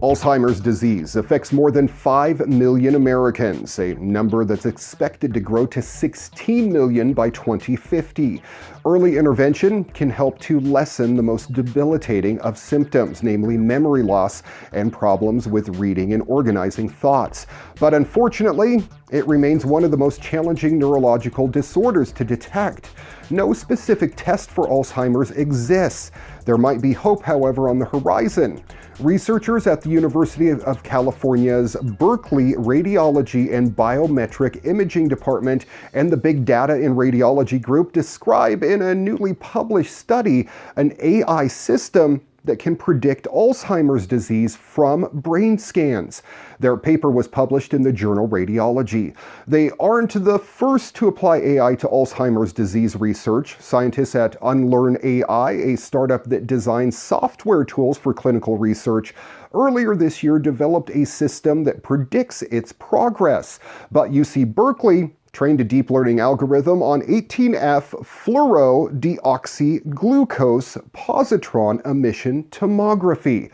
Alzheimer's disease affects more than 5 million Americans, a number that's expected to grow to 16 million by 2050. Early intervention can help to lessen the most debilitating of symptoms, namely memory loss and problems with reading and organizing thoughts. But unfortunately, it remains one of the most challenging neurological disorders to detect. No specific test for Alzheimer's exists. There might be hope, however, on the horizon. Researchers at the University of California's Berkeley Radiology and Biometric Imaging Department and the Big Data in Radiology group describe in a newly published study an AI system that can predict Alzheimer's disease from brain scans. Their paper was published in the journal Radiology. They aren't the first to apply AI to Alzheimer's disease research. Scientists at Unlearn AI, a startup that designs software tools for clinical research, earlier this year developed a system that predicts its progress. But UC Berkeley trained a deep learning algorithm on 18F fluorodeoxyglucose positron emission tomography.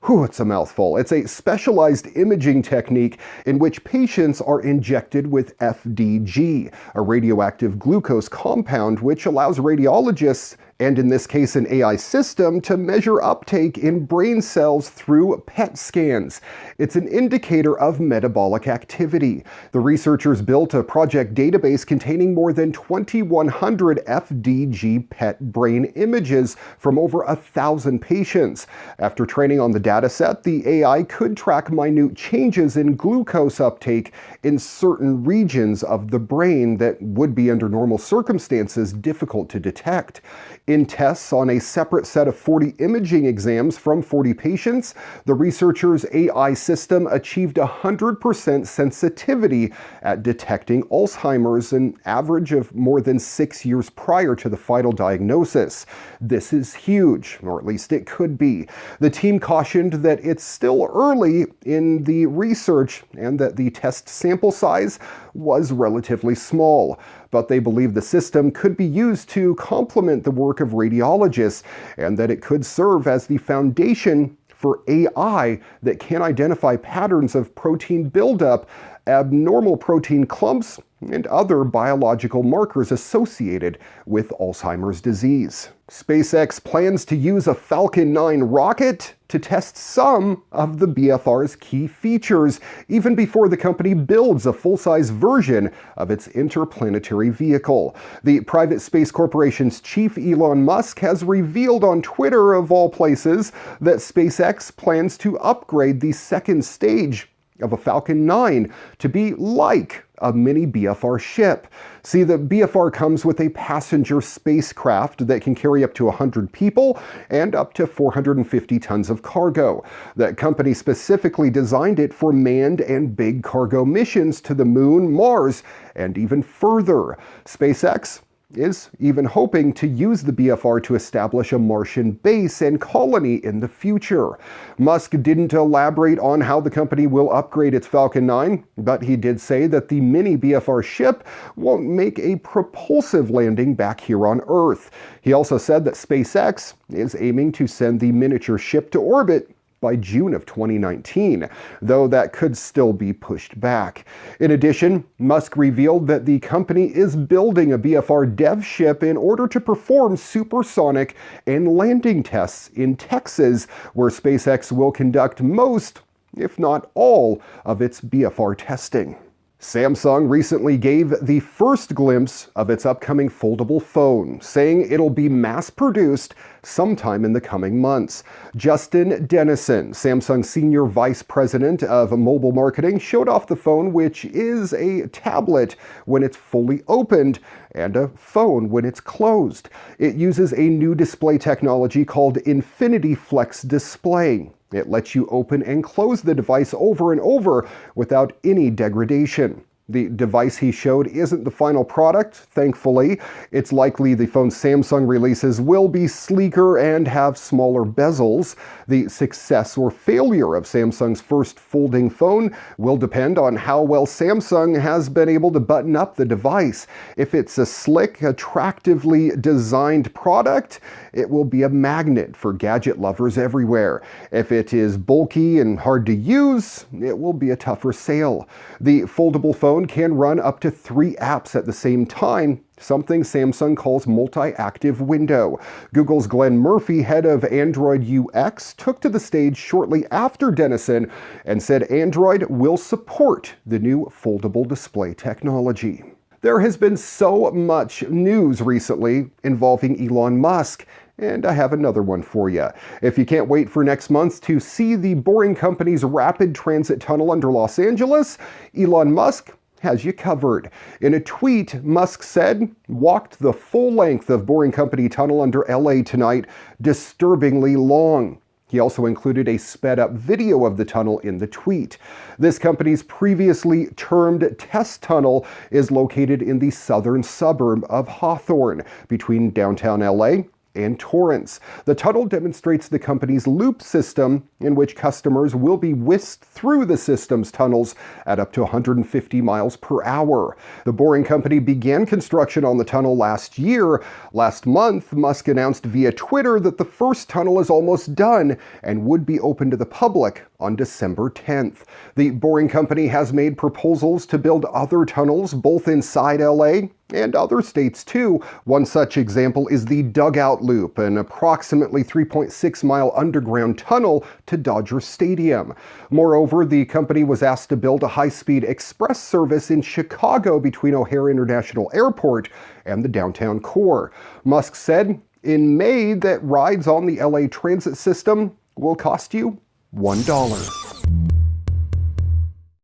Whew, it's a mouthful. It's a specialized imaging technique in which patients are injected with FDG, a radioactive glucose compound which allows radiologists, and in this case an AI system, to measure uptake in brain cells through PET scans. It's an indicator of metabolic activity. The researchers built a project database containing more than 2,100 FDG PET brain images from over 1,000 patients. After training on the dataset, the AI could track minute changes in glucose uptake in certain regions of the brain that would be, under normal circumstances, difficult to detect. In tests on a separate set of 40 imaging exams from 40 patients, the researchers' AI system achieved 100% sensitivity at detecting Alzheimer's, an average of more than 6 years prior to the final diagnosis. This is huge, or at least it could be. The team cautioned that it's still early in the research and that the test sample size was relatively small, but they believe the system could be used to complement the work of radiologists and that it could serve as the foundation for AI that can identify patterns of protein buildup, abnormal protein clumps, and other biological markers associated with Alzheimer's disease. SpaceX plans to use a Falcon 9 rocket to test some of the BFR's key features, even before the company builds a full-size version of its interplanetary vehicle. The private space corporation's chief, Elon Musk, has revealed on Twitter, of all places, that SpaceX plans to upgrade the second stage of a Falcon 9 to be like a mini BFR ship. See, the BFR comes with a passenger spacecraft that can carry up to 100 people and up to 450 tons of cargo. The company specifically designed it for manned and big cargo missions to the Moon, Mars, and even further. SpaceX is even hoping to use the BFR to establish a Martian base and colony in the future. Musk didn't elaborate on how the company will upgrade its Falcon 9, but he did say that the mini BFR ship won't make a propulsive landing back here on Earth. He also said that SpaceX is aiming to send the miniature ship to orbit by June of 2019, though that could still be pushed back. In addition, Musk revealed that the company is building a BFR dev ship in order to perform supersonic and landing tests in Texas, where SpaceX will conduct most, if not all, of its BFR testing. Samsung recently gave the first glimpse of its upcoming foldable phone, saying it'll be mass-produced sometime in the coming months. Justin Dennison, Samsung's Senior Vice President of Mobile Marketing, showed off the phone, which is a tablet when it's fully opened and a phone when it's closed. It uses a new display technology called Infinity Flex Display. It lets you open and close the device over and over without any degradation. The device he showed isn't the final product, thankfully. It's likely the phone Samsung releases will be sleeker and have smaller bezels. The success or failure of Samsung's first folding phone will depend on how well Samsung has been able to button up the device. If it's a slick, attractively designed product, it will be a magnet for gadget lovers everywhere. If it is bulky and hard to use, it will be a tougher sale. The foldable phone can run up to 3 apps at the same time, something Samsung calls multi-active window. Google's Glenn Murphy, head of Android UX, took to the stage shortly after Denison and said Android will support the new foldable display technology. There has been so much news recently involving Elon Musk, and I have another one for you. If you can't wait for next month to see the Boring Company's rapid transit tunnel under Los Angeles, Elon Musk has you covered. In a tweet, Musk said, "Walked the full length of Boring Company tunnel under LA tonight, disturbingly long." He also included a sped-up video of the tunnel in the tweet. This company's previously termed test tunnel is located in the southern suburb of Hawthorne, between downtown LA and Torrance. The tunnel demonstrates the company's loop system, in which customers will be whisked through the system's tunnels at up to 150 miles per hour. The Boring Company began construction on the tunnel last year. Last month, Musk announced via Twitter that the first tunnel is almost done and would be open to the public on December 10th. The Boring Company has made proposals to build other tunnels both inside LA and other states too. One such example is the Dugout Loop, an approximately 3.6-mile underground tunnel to Dodger Stadium. Moreover, the company was asked to build a high-speed express service in Chicago between O'Hare International Airport and the downtown core. Musk said in May that rides on the LA transit system will cost you $1.